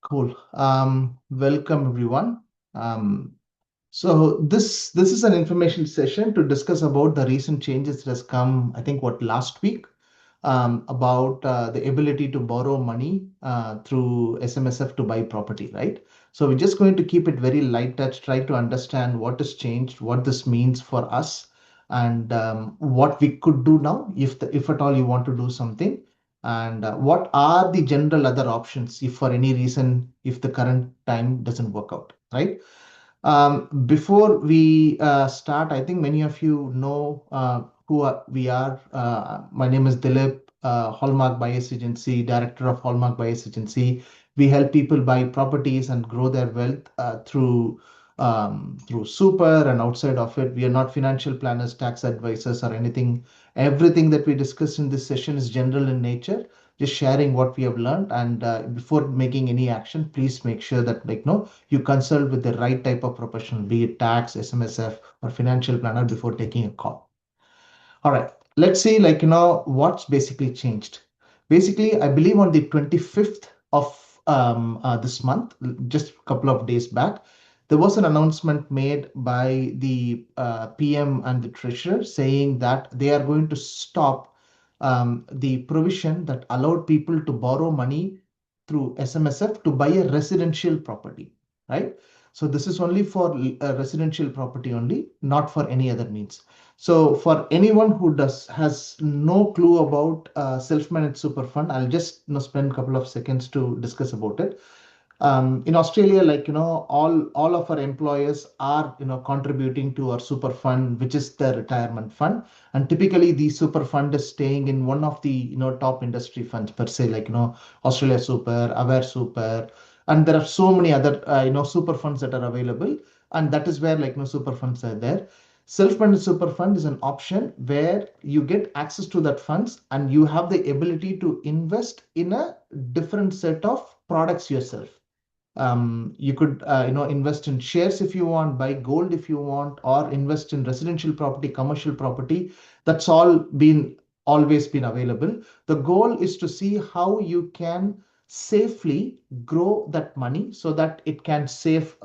Cool. Welcome everyone. So this is an information session to discuss about the recent changes that has come, I think, last week, about the ability to borrow money through SMSF to buy property, right? So we're just going to keep it very light touch, try to understand what has changed, what this means for us, and what we could do now if at all you want to do something, and what are the general other options if for any reason if the current time doesn't work out, right? Before we start, I think many of you know we are. My name is Dilip, Hallmark Buyers Agency, Director of Hallmark Buyers Agency. We help people buy properties and grow their wealth through super and outside of it. We are not financial planners, tax advisors, or anything. Everything that we discuss in this session is general in nature, just sharing what we have learned. And before making any action, please make sure that, you consult with the right type of professional, be it tax, SMSF, or financial planner before taking a call. All right, let's see, what's basically changed. Basically, I believe on the 25th of this month, just a couple of days back, there was an announcement made by the PM and the treasurer saying that they are going to stop the provision that allowed people to borrow money through SMSF to buy a residential property, right? So this is only for a residential property only, not for any other means. So for anyone who has no clue about self-managed super fund, I'll just spend a couple of seconds to discuss about it. In Australia, all of our employers are contributing to our super fund, which is the retirement fund, and typically the super fund is staying in one of the top industry funds per se, Australia Super, Aware Super, and there are so many other super funds that are available, and that is where super funds are there. Self-managed super fund is an option where you get access to that funds and you have the ability to invest in a different set of products yourself. You could invest in shares if you want, buy gold if you want, or invest in residential property, commercial property. That's all been always been available. The goal is to see how you can safely grow that money so that it can save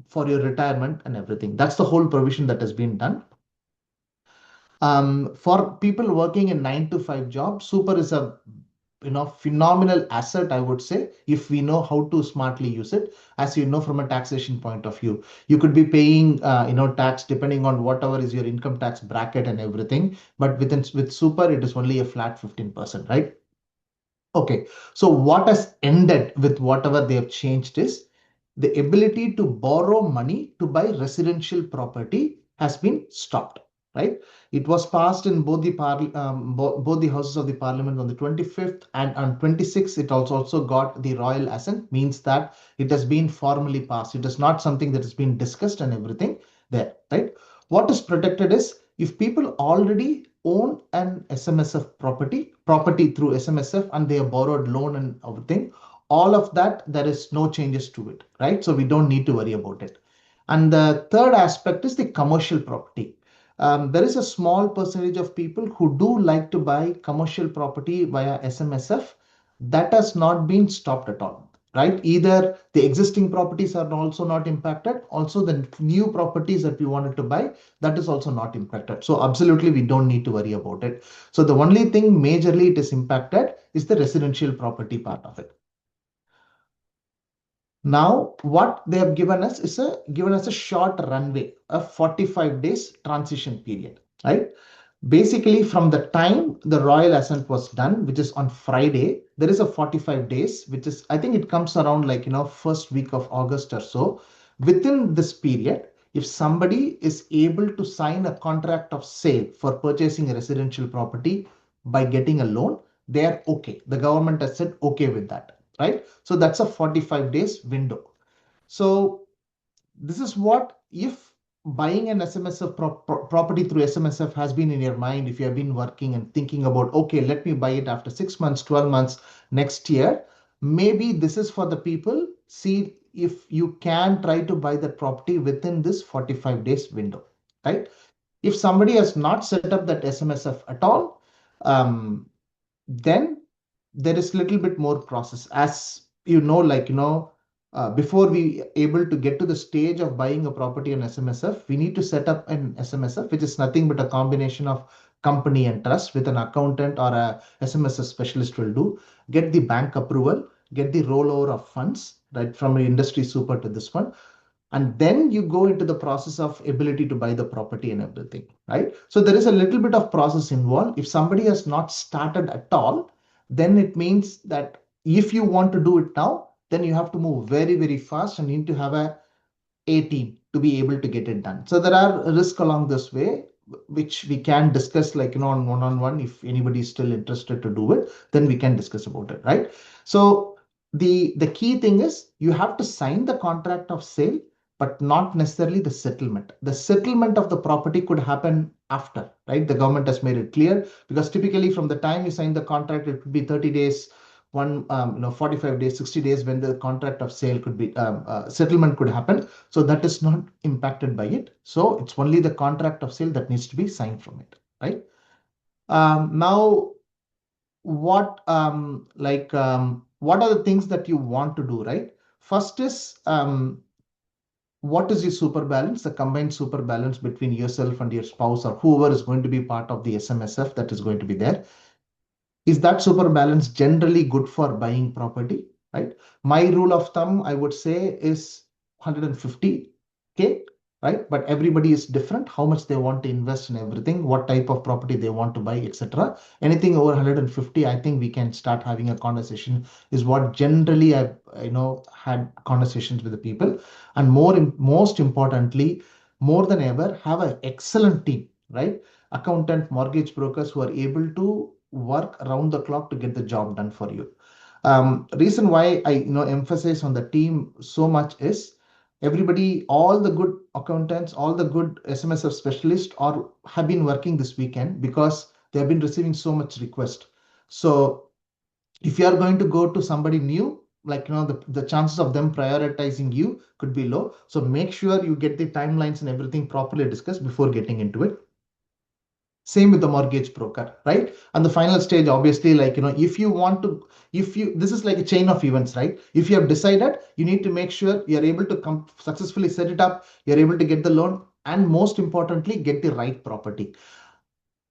for your retirement and everything. That's the whole provision that has been done. For people working in 9 to 5 jobs, super is a phenomenal asset, I would say, if we know how to smartly use it. As you know, from a taxation point of view, you could be paying tax depending on whatever is your income tax bracket and everything, but with super it is only a flat 15%, right? Okay, so what has ended with whatever they have changed is the ability to borrow money to buy residential property has been stopped, right? It was passed in both both the houses of the parliament on the 25th, and on 26th it also got the royal assent, means that it has been formally passed. It is not something that has been discussed and everything there, right? What is protected is if people already own an SMSF property through SMSF, and they have borrowed loan and everything, all of that, there is no changes to it, right? So we don't need to worry about it. And the third aspect is the commercial property. There is a small percentage of people who do like to buy commercial property via SMSF. That has not been stopped at all, right? Either the existing properties are also not impacted, also the new properties that we wanted to buy, that is also not impacted. So absolutely, we don't need to worry about it. So the only thing majorly it is impacted is the residential property part of it. Now, what they have given us is given us a short runway, a 45 days transition period, right? Basically, from the time the royal assent was done, which is on Friday, there is a 45 days, which is, I think it comes around first week of August or so. Within this period, if somebody is able to sign a contract of sale for purchasing a residential property by getting a loan, they are okay. The government has said okay with that, right? So that's a 45 days window. So this is what, if buying an SMSF property through SMSF has been in your mind, if you have been working and thinking about, okay, let me buy it after 6 months, 12 months, next year, maybe this is for the people. See if you can try to buy that property within this 45 days window, right? If somebody has not set up that SMSF at all, then there is little bit more process. As you know, before we able to get to the stage of buying a property on SMSF, we need to set up an SMSF, which is nothing but a combination of company and trust with an accountant or a SMSF specialist will do. Get the bank approval, get the rollover of funds, right, from an industry super to this one. And then you go into the process of ability to buy the property and everything, right? So there is a little bit of process involved. If somebody has not started at all, then it means that if you want to do it now, then you have to move very, very fast and need to have a team to be able to get it done. So there are risks along this way, which we can discuss like, on one-on-one. If anybody is still interested to do it, then we can discuss about it, right? So the key thing is you have to sign the contract of sale, but not necessarily the settlement. The settlement of the property could happen after, right? The government has made it clear, because typically from the time you sign the contract, it could be 30 days, 45 days, 60 days when the contract of sale could be settlement could happen. So that is not impacted by it. So it's only the contract of sale that needs to be signed from it, right? Now, what are the things that you want to do, right? First is, what is your super balance, the combined super balance between yourself and your spouse or whoever is going to be part of the SMSF that is going to be there. Is that super balance generally good for buying property, right? My rule of thumb, I would say, is 150K, right? But everybody is different, how much they want to invest in everything, what type of property they want to buy, etc. Anything over 150, I think we can start having a conversation, is what generally I've had conversations with the people. And most importantly, more than ever, have an excellent team, right? Accountant, mortgage brokers who are able to work around the clock to get the job done for you. Reason why I emphasize on the team so much is everybody, all the good accountants, all the good SMSF specialists have been working this weekend because they have been receiving so much request. So if you are going to go to somebody new, the chances of them prioritizing you could be low. So make sure you get the timelines and everything properly discussed before getting into it. Same with the mortgage broker, right? And the final stage, obviously, this is like a chain of events, right? If you have decided, you need to make sure you're able to successfully set it up, you're able to get the loan, and most importantly, get the right property.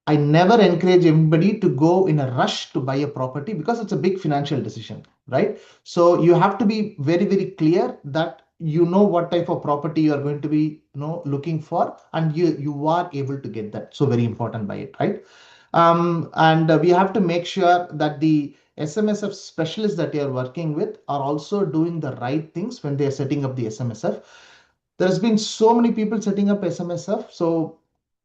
I never encourage anybody to go in a rush to buy a property because it's a big financial decision, right? So you have to be very, very clear that you know what type of property you are going to be looking for, and you are able to get that. So very important by it, right? And we have to make sure that the SMSF specialists that you are working with are also doing the right things when they are setting up the SMSF. There has been so many people setting up SMSF, so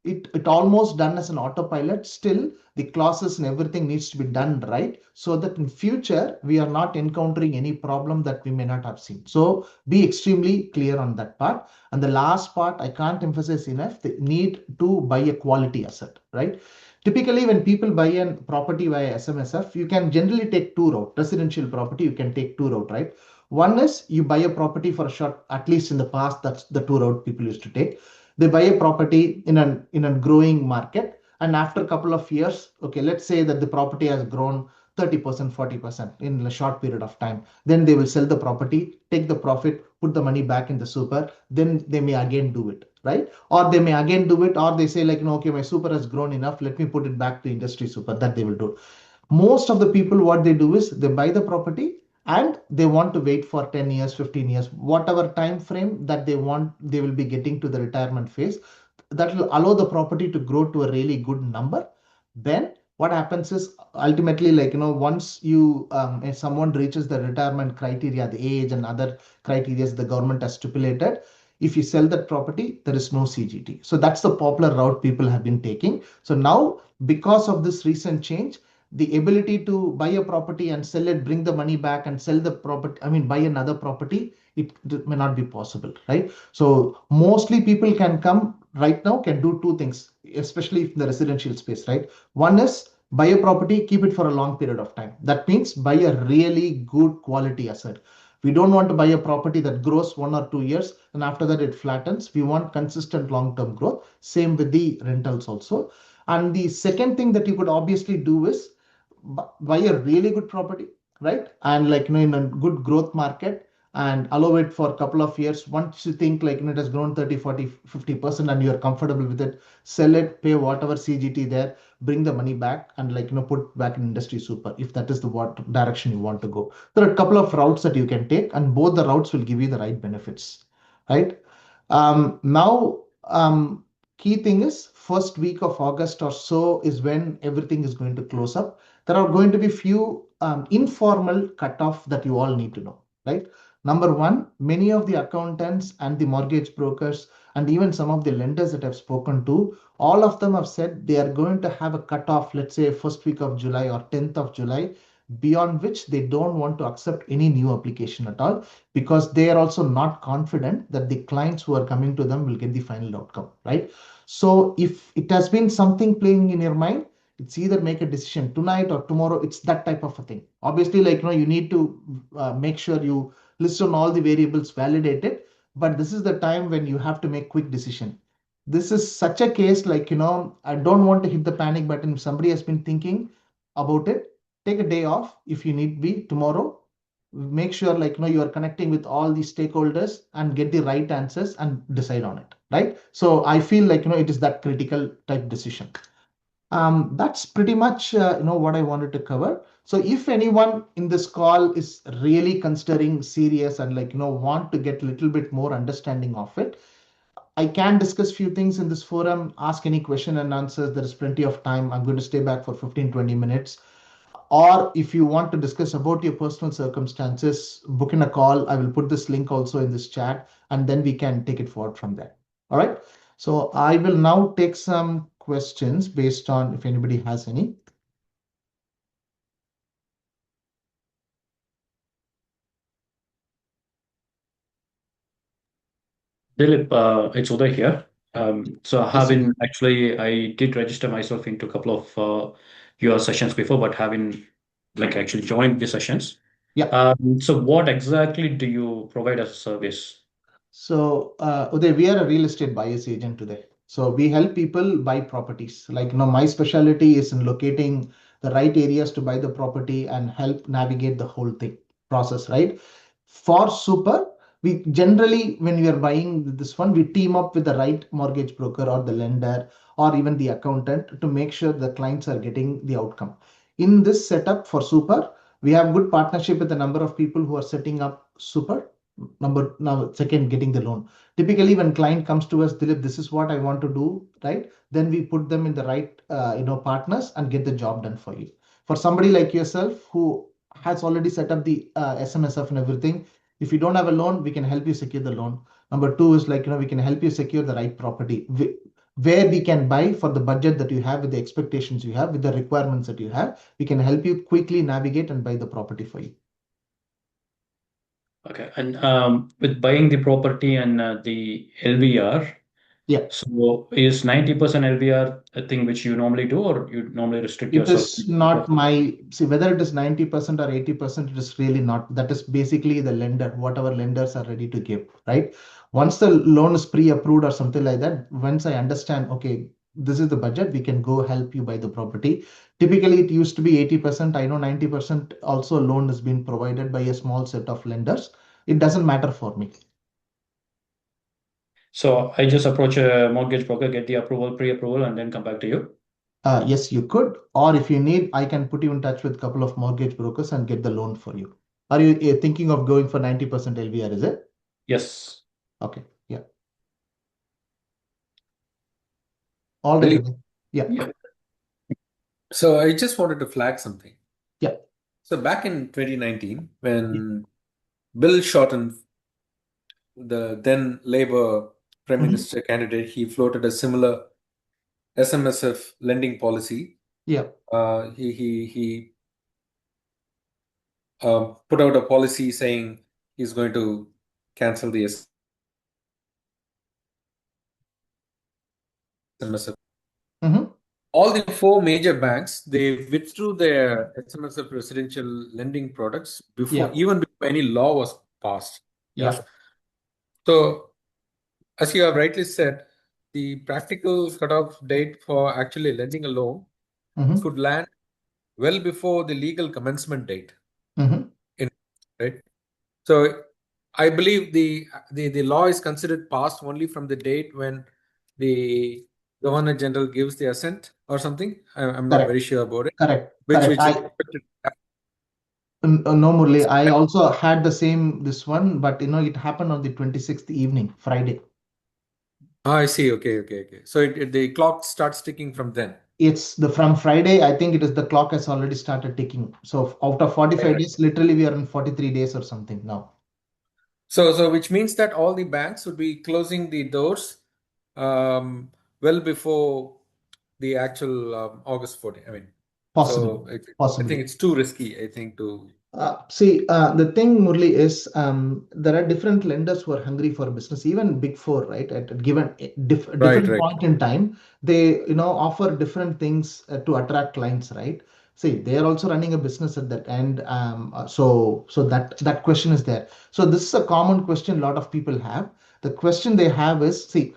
it almost done as an autopilot. Still, the clauses and everything needs to be done right, so that in future we are not encountering any problem that we may not have seen. So be extremely clear on that part. And the last part, I can't emphasize enough, the need to buy a quality asset, right? Typically, when people buy a property via SMSF, you can generally take two route. Residential property, you can take two route, right? One is you buy a property for a short, at least in the past, that's the two route people used to take. They buy a property in a growing market, and after a couple of years, okay, let's say that the property has grown 30%, 40% in a short period of time. Then they will sell the property, take the profit, put the money back in the super, then they may again do it, right? Or they may again do it, or they say like, okay, my super has grown enough, let me put it back to industry super. That they will do. Most of the people, what they do is they buy the property and they want to wait for 10 years, 15 years, whatever time frame that they want, they will be getting to the retirement phase. That will allow the property to grow to a really good number. Then what happens is ultimately, once if someone reaches the retirement criteria, the age and other criteria the government has stipulated, if you sell that property, there is no CGT. So that's the popular route people have been taking. So now, because of this recent change, the ability to buy a property and sell it, bring the money back and sell the property, buy another property, it may not be possible, right? So mostly people can come right now, can do two things, especially in the residential space, right? One is buy a property, keep it for a long period of time. That means buy a really good quality asset. We don't want to buy a property that grows 1 or 2 years and after that it flattens. We want consistent long-term growth. Same with the rentals also. And the second thing that you could obviously do is buy a really good property, right? And in a good growth market, and allow it for a couple of years. Once you think like it has grown 30, 40, 50% and you're comfortable with it, sell it, pay whatever CGT there, bring the money back and put back in industry super if that is the what direction you want to go. There are a couple of routes that you can take and both the routes will give you the right benefits, right? Now, key thing is first week of August or so is when everything is going to close up. There are going to be few informal cutoff that you all need to know, right? Number one, many of the accountants and the mortgage brokers and even some of the lenders that I've spoken to, all of them have said they are going to have a cutoff, let's say first week of July or 10th of July, beyond which they don't want to accept any new application at all because they are also not confident that the clients who are coming to them will get the final outcome, right? So if it has been something playing in your mind, it's either make a decision tonight or tomorrow. It's that type of a thing. Obviously, you need to make sure you list on all the variables, validate it. But this is the time when you have to make quick decision. This is such a case I don't want to hit the panic button. If somebody has been thinking about it, take a day off if you need be tomorrow. Make sure you are connecting with all the stakeholders and get the right answers and decide on it, right? So I feel it is that critical type decision. That's pretty much what I wanted to cover. So if anyone in this call is really considering serious and want to get a little bit more understanding of it, I can discuss few things in this forum, ask any question and answers. There is plenty of time. I'm going to stay back for 15-20 minutes. Or if you want to discuss about your personal circumstances, book in a call. I will put this link also in this chat, and then we can take it forward from there. All right. So I will now take some questions based on if anybody has any. Dilip, it's Uday here. So Yes, sir. I did register myself into a couple of your sessions before, but haven't actually joined the sessions. Yeah. So what exactly do you provide as a service? So, Uday, we are a real estate buyers agent today. So we help people buy properties. My specialty is in locating the right areas to buy the property and help navigate the whole thing process, right? For super, we generally, when we are buying this one, we team up with the right mortgage broker or the lender or even the accountant to make sure the clients are getting the outcome. In this setup for super, we have good partnership with a number of people who are setting up super. Number now, second, getting the loan. Typically, when client comes to us, Dilip, this is what I want to do, right? Then we put them in the right, partners and get the job done for you. For somebody like yourself who has already set up the SMSF and everything, if you don't have a loan, we can help you secure the loan. Number two is we can help you secure the right property where we can buy for the budget that you have, with the expectations you have, with the requirements that you have. We can help you quickly navigate and buy the property for you. Okay, and with buying the property and the LVR, Yeah. so is 90% LVR a thing which you normally do, or you normally restrict It yourself to is not 90%? my, see, whether it is 90% or 80%, it is really not. That is basically the lender, whatever lenders are ready to give, right? Once the loan is pre-approved or something like that, once I understand, okay, this is the budget, we can go help you buy the property. Typically, it used to be 80%. I know 90% also loan is being provided by a small set of lenders. It doesn't matter for me. So I just approach a mortgage broker, get the approval, pre-approval, and then come back to you. Yes, you could. Or if you need, I can put you in touch with a couple of mortgage brokers and get the loan for you. Are you thinking of going for 90% LVR, is it? Yes. Okay. Yeah. All right. Dilip, Okay. Yeah. Yeah. so I just wanted to flag something. Yeah. So back in 2019, Yeah. when Bill Shorten, the then Labour Prime Mhm. Minister candidate, he floated a similar SMSF lending policy. Yeah. He put out a policy saying he's going to cancel the SMSF. Mhm. All the four major banks, they withdrew their SMSF residential lending products Yeah. even before any law was passed. Yeah. Yeah. So, as you have rightly said, the practical cutoff date for actually lending a loan Mhm. could land well before the legal commencement date. Mhm. In, right? So, I believe the law is considered passed only from the date when the Governor General gives the assent or something. I'm not very Correct. sure about it. Correct. Which Correct. which is expected. No, Murli, I also had the same this one, but it happened on the 26th evening, Friday. I see. Okay. So the clock starts ticking from then. It's the from Friday, I think it is the clock has already started ticking. So out of 45 Right. days, literally we are in 43 days or something now. So which means that all the banks would be closing the doors um, well before the actual August 14th. I mean, Possibly. so I think Possibly. it's too risky, I think, to. See, the thing, Murli, is there are different lenders who are hungry for business, even Big Four, right? At a given different Right. point in time, they offer different things to attract clients, right? See, they are also running a business at that end. So that question is there. So this is a common question a lot of people have. The question they have is, see,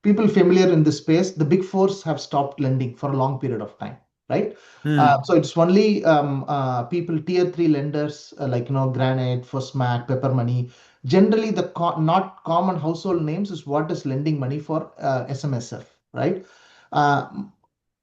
people familiar in this space, the Big Fours have stopped lending for a long period of time, right? So it's only people tier three lenders like Granite, Firstmac, Pepper Money. Generally, the not common household names is what is lending money for SMSF, right? Uh,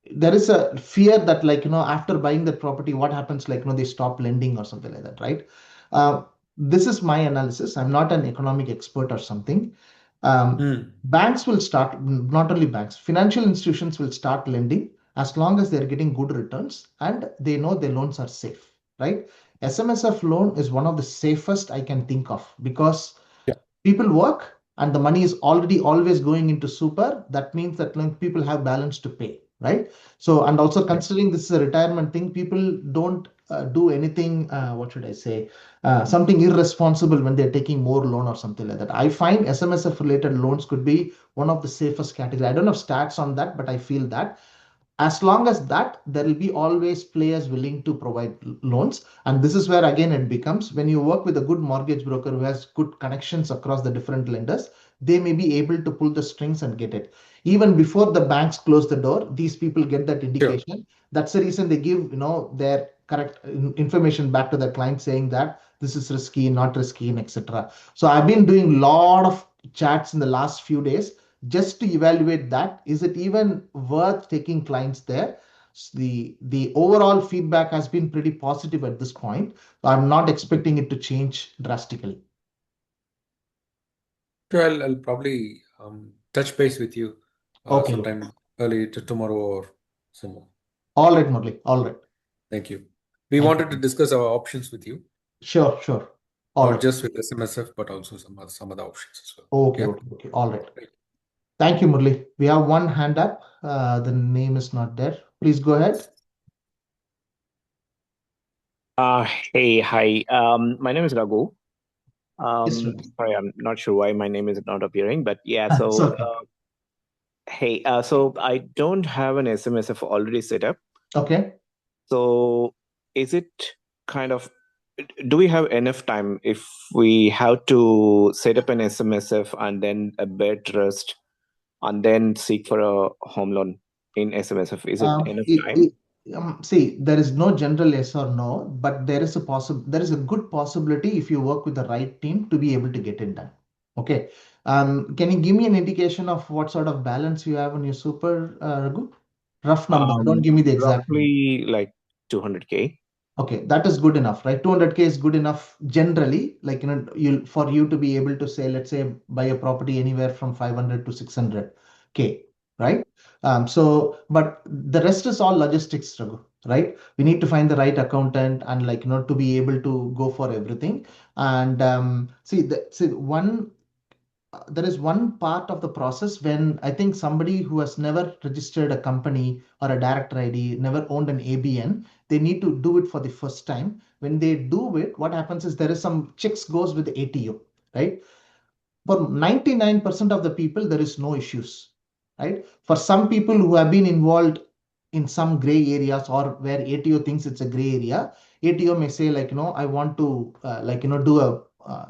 there is a fear that after buying that property, what happens they stop lending or something like that, right? Uh, this is my analysis. I'm not an economic expert or something. Banks will start, not only banks, financial institutions will start lending as long as they're getting good returns and they know their loans are safe, right? SMSF loan is one of the safest I can think of because Yeah. people work and the money is already always going into super. That means that people have balance to pay, right? So, and also Yeah. considering this is a retirement thing, people don't do anything, what should I say, something irresponsible when they're taking more loan or something like that. I find SMSF related loans could be one of the safest category. I don't have stats on that, but I feel that as long as that there will be always players willing to provide loans. And this is where again it becomes, when you work with a good mortgage broker who has good connections across the different lenders, they may be able to pull the strings and get it even before the banks close the door. These people get that Sure. indication. That's the reason they give their correct information back to the client saying that this is risky, not risky, and etc. So I've been doing a lot of chats in the last few days just to evaluate that is it even worth taking clients there. The overall feedback has been pretty positive at this point. So I'm not expecting it to change drastically. Sure, I'll probably touch base with you Okay. sometime early to tomorrow or somewhere. All right, Murli. All right. Thank you. We Thank wanted to you. discuss our options with you, Sure. All not right. just with SMSF, but also some other options as well. Okay. Yeah. Okay. All right. Thank you, Murli. We have one hand up. The name is not there. Please go ahead. Hey, hi. My name is Raghu. Yes, sir. Sorry, I'm not sure why my name is not appearing, but yeah. It's So, okay. hey, so I don't have an SMSF already set up. Okay. So, is it kind of, do we have enough time if we have to set up an SMSF and then a bed rest and then seek for a home loan in SMSF? Is it enough time? See, there is no general yes or no, but there is a good possibility if you work with the right team to be able to get it done. Okay. Can you give me an indication of what sort of balance you have on your super, Raghu? Rough number. Don't give me the exact number. Roughly like 200K. Okay, that is good enough, right? 200K is good enough generally, like for you to be able to say, let's say, buy a property anywhere from 500 to 600K, right? But the rest is all logistics, Raghu, right? We need to find the right accountant and to be able to go for everything. And there is one part of the process when I think somebody who has never registered a company or a director ID, never owned an ABN, they need to do it for the first time. When they do it, what happens is there is some checks goes with the ATO, right? For 99% of the people, there is no issues, right? For some people who have been involved in some gray areas or where ATO thinks it's a gray area, ATO may say I want to do a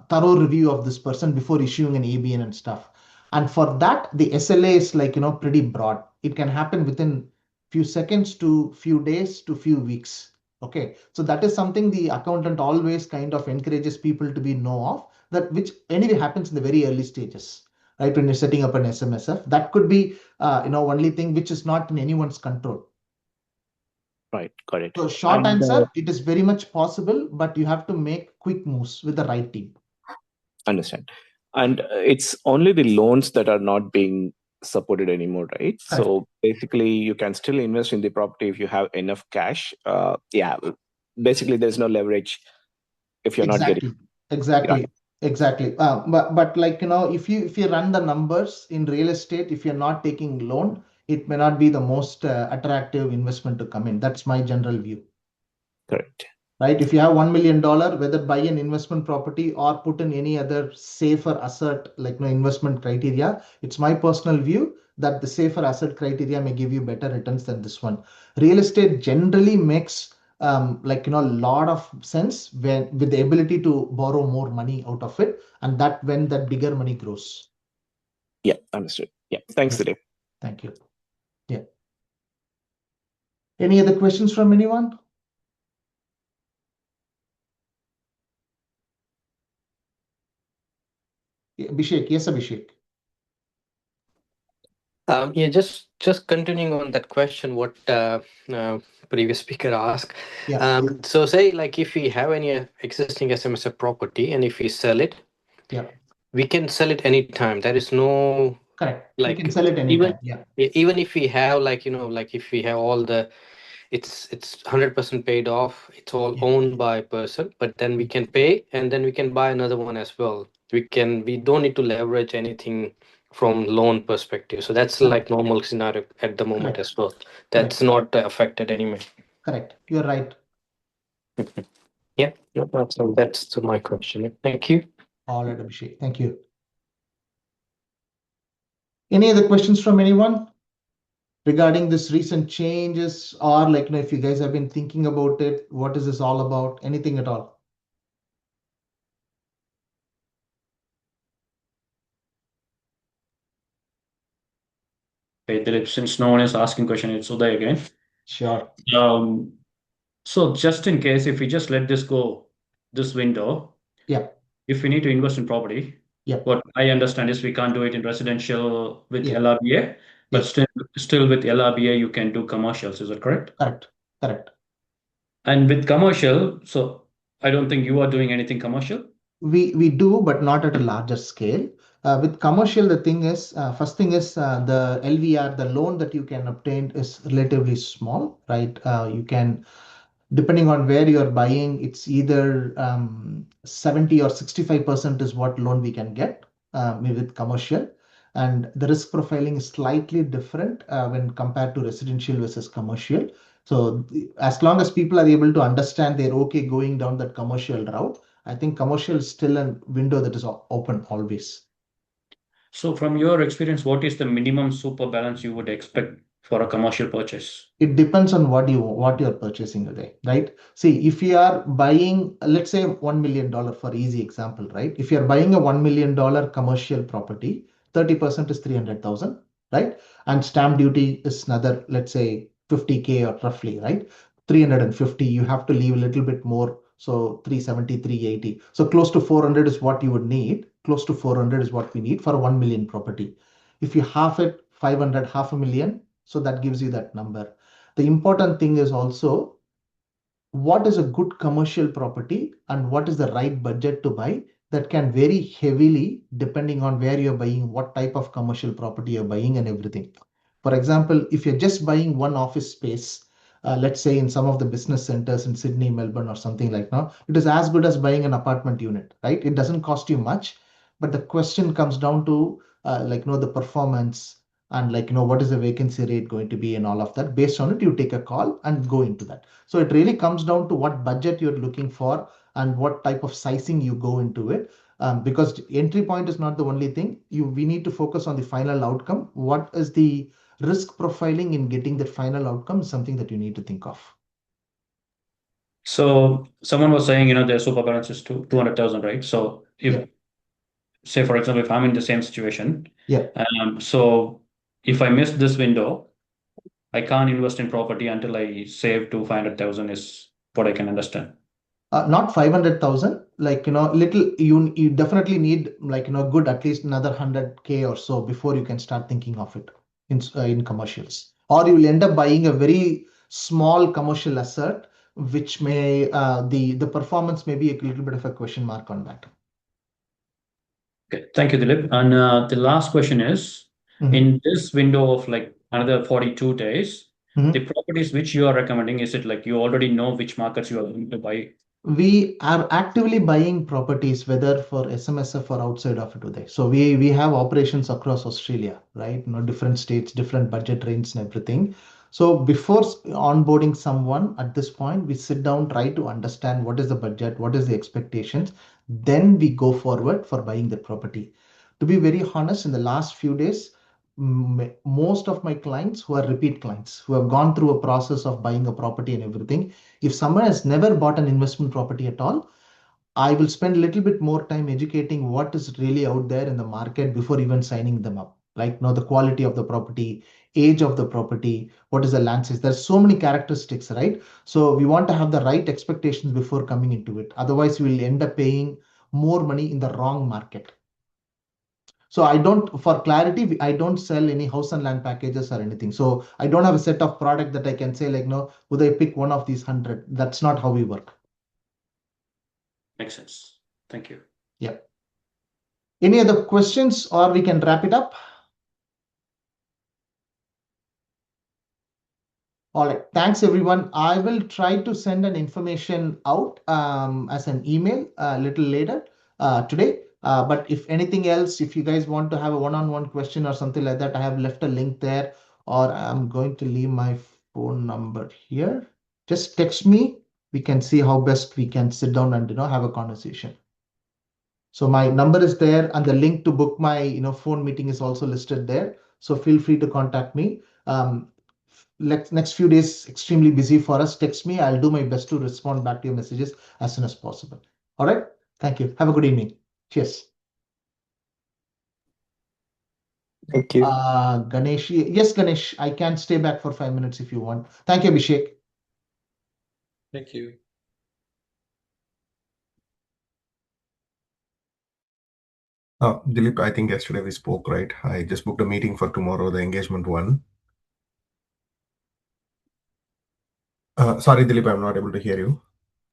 thorough review of this person before issuing an ABN and stuff. And for that, the SLA is pretty broad. It can happen within few seconds to few days to few weeks, Okay, so that is something the accountant always kind of encourages people to be know of, that which anyway happens in the very early stages, right? When you're setting up an SMSF, that could be only thing which is not in anyone's control. Right, got it. So short And answer, it is very much possible, but you have to make quick moves with the right team. understand. And it's only the loans that are not being supported anymore, right? Correct. So basically, you can still invest in the property if you have enough cash. Yeah, basically, there's no leverage if you're not getting. Exactly. But like if you run the numbers in real estate, if you're not taking loan, it may not be the most attractive investment to come in. That's my general view. Correct. Right? If you have $1 million, whether buy an investment property or put in any other safer asset, like investment criteria, it's my personal view that the safer asset criteria may give you better returns than this one. Real estate generally makes lot of sense when with the ability to borrow more money out of it, and that when that bigger money grows. Yeah, understood. Yeah, thanks, Dilip. Thank you. Yeah. Any other questions from anyone? Abhishek, yes, Abhishek. Yeah, just continuing on that question, what previous speaker asked. Yeah. So say like if we have any existing SMSF property and if we sell it, Yeah. we can sell it anytime. There is no Correct. like You can sell it even anytime. Yeah. even if we have like if we have all the it's 100% paid off, it's all Yeah. owned by a person, but then we can pay and then we can buy another one as well. We don't need to leverage anything from loan perspective. So that's like normal scenario at the moment Correct. as well. That's not affected anyway. Correct. You're right. Yeah, that's my question. Thank you. All right, Abhishek. Thank you. Any other questions from anyone regarding this recent changes, or if you guys have been thinking about it, what is this all about? Anything at all? Okay, Dilip, since no one is asking question, it's Uday again. Sure. So just in case, if we just let this go, this window, Yeah. if we need to invest in property, Yeah. what I understand is we can't do it in residential with Yeah. LRBA, but Yeah. still with LRBA, you can do commercials. Is that correct? Correct. And with commercial, so I don't think you are doing anything commercial. We do, but not at a larger scale. With commercial, the thing is, first thing is the LVR, the loan that you can obtain is relatively small, right? You can, depending on where you're buying, it's either 70 or 65% is what loan we can get with commercial. And the risk profiling is slightly different when compared to residential versus commercial. So as long as people are able to understand they're okay going down that commercial route, I think commercial is still a window that is open always. So from your experience, what is the minimum super balance you would expect for a commercial purchase? It depends on what you're purchasing today, right? See, if you are buying, let's say $1 million for easy example, right? If you're buying a $1 million commercial property, 30% is 300,000, right? And stamp duty is another, let's say 50K or roughly, right? 350, you have to leave a little bit more. So 370, 380. So close to 400 is what you would need. Close to 400 is what we need for a 1 million property. If you half it, 500, half a million, so that gives you that number. The important thing is also what is a good commercial property and what is the right budget to buy. That can vary heavily depending on where you're buying, what type of commercial property you're buying, and everything. For example, if you're just buying one office space, let's say in some of the business centers in Sydney, Melbourne, or something like now, it is as good as buying an apartment unit, right? It doesn't cost you much, but the question comes down to the performance and what is the vacancy rate going to be and all of that. Based on it, you take a call and go into that. So it really comes down to what budget you're looking for and what type of sizing you go into it. Because entry point is not the only thing. We need to focus on the final outcome. What is the risk profiling in getting that final outcome is something that you need to think of. So someone was saying, their super balance is 200,000, right? So if, say, for example, if I'm in the same situation, so if I miss this window, I can't invest in property until I save to 500,000 is what I can understand. Not 500,000, like, little, you definitely need, like, good, at least another 100K or so before you can start thinking of it in commercials. Or you will end up buying a very small commercial asset, which may, the performance may be a little bit of a question mark on that. Okay, thank you, Dilip. And the last question is, in this window of like another 42 days, the properties which you are recommending, is it like you already know which markets you are going to buy? We are actively buying properties, whether for SMSF or outside of it today. So we have operations across Australia, right? Different states, different budget range and everything. So before onboarding someone at this point, we sit down, try to understand what is the budget, what is the expectations. Then we go forward for buying the property. To be very honest, in the last few days, most of my clients who are repeat clients, who have gone through a process of buying a property and everything, if someone has never bought an investment property at all, I will spend a little bit more time educating what is really out there in the market before even signing them up. Like, the quality of the property, age of the property, what is the land size. There's so many characteristics, right? So we want to have the right expectations before coming into it. Otherwise, we will end up paying more money in the wrong market. So for clarity, I don't sell any house and land packages or anything. So I don't have a set of product that I can say, like, no, would I pick one of these 100? That's not how we work. Makes sense. Thank you. Yeah. Any other questions, or we can wrap it up? All right. Thanks, everyone. I will try to send an information out as an email a little later today. But if anything else, if you guys want to have a one-on-one question or something like that, I have left a link there, or I'm going to leave my phone number here. Just text me. We can see how best we can sit down and have a conversation. So my number is there, and the link to book my phone meeting is also listed there. So feel free to contact me. Next few days extremely busy for us. Text me. I'll do my best to respond back to your messages as soon as possible. All right. Thank you. Have a good evening. Cheers. Thank you. Ganesh. Yes, Ganesh. I can stay back for 5 minutes if you want. Thank you, Abhishek. Thank you. Dilip, I think yesterday we spoke, right? I just booked a meeting for tomorrow, the engagement one. Sorry, Dilip, I'm not able to hear you.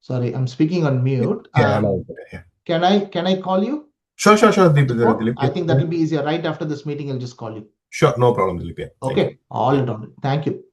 Sorry, I'm speaking on mute. Yeah, I'm out. Yeah. Can I call you? Sure, Dilip. I think that will be easier. Right after this meeting, I'll just call you. Sure, no problem, Dilip. Yeah. Okay, all right. Thank you.